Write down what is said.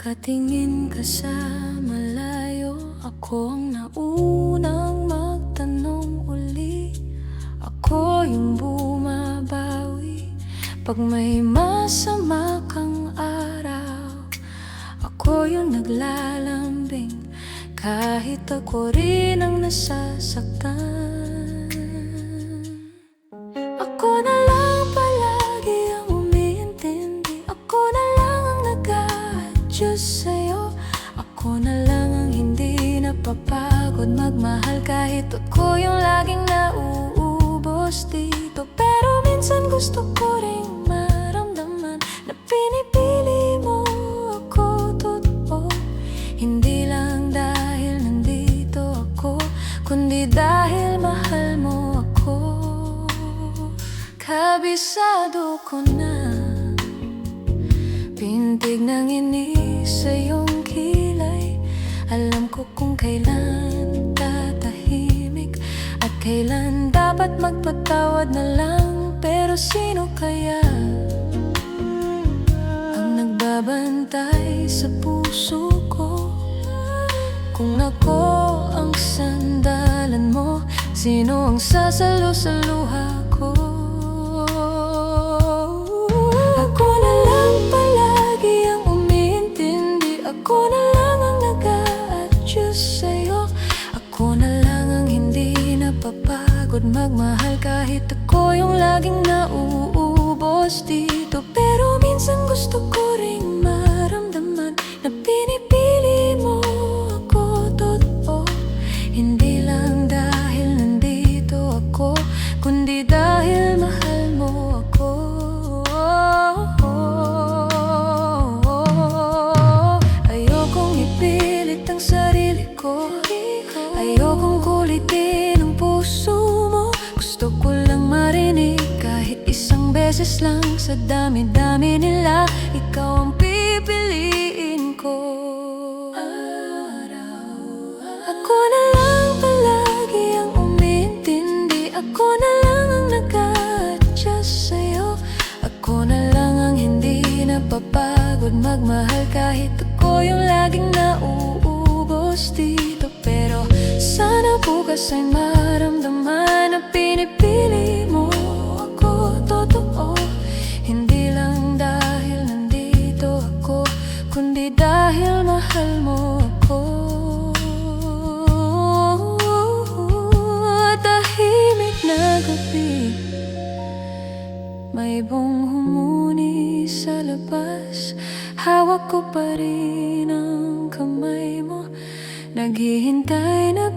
Nakatingin ka sa malayo, ako ang naunang magtanong uli. Ako yung bumabawi pag may masama kang araw. Ako yung naglalambing kahit ako rin ang nasasaktan. Ako na lang palagi ang umiintindi, ako na lang ang nag-a-adjust sa'yo. Ako na lang ang hindi napapagod magmahal kahit ako yung laging nauubos dito. Pero minsan gusto ko ring maramdaman na pinipili mo ako totoo. Hindi lang dahil nandito ako, kundi dahil mahal mo ako. Kabisado ko na pintig ng inis sa iyong kilay. Alam ko kung kailan tatahimik at kailan dapat magpatawad na lang. Pero sino kaya ang nagbabantay sa puso ko? Kung ako ang sandalan mo, sino ang sasalo sa luha ko? Ako na lang palagi ang umiintindi, ako na lang ang nag-a-adjust sa'yo. Ako na lang ang hindi napapagod magmahal kahit ako yung laging nauubos dito. Pero minsan gusto ko ring maramdaman na pinipili mo ako totoo. Hindi lang dahil nandito ako, kundi dahil mahal mo ako. Ayokong ipilit ang sarili ko, ayokong kulitin ang puso mo. Gusto ko lang marinig kahit isang beses lang sa dami-dami nila, ikaw ang pipiliin ko. Ako na lang palagi ang umintindi, ako na lang ang nag-a-adjust sa'yo. Ako na lang ang hindi napapagod magmahal kahit ako yung laging nauubos dito. Pero sana bukas ay maramdaman na pinipili mo ako totoo. Hindi lang dahil nandito ako, kundi dahil mahal mo ako. Tahimik na gabi, may ibong humuni sa labas. Hawak ko pa rin ang kamay mo, naghihintay na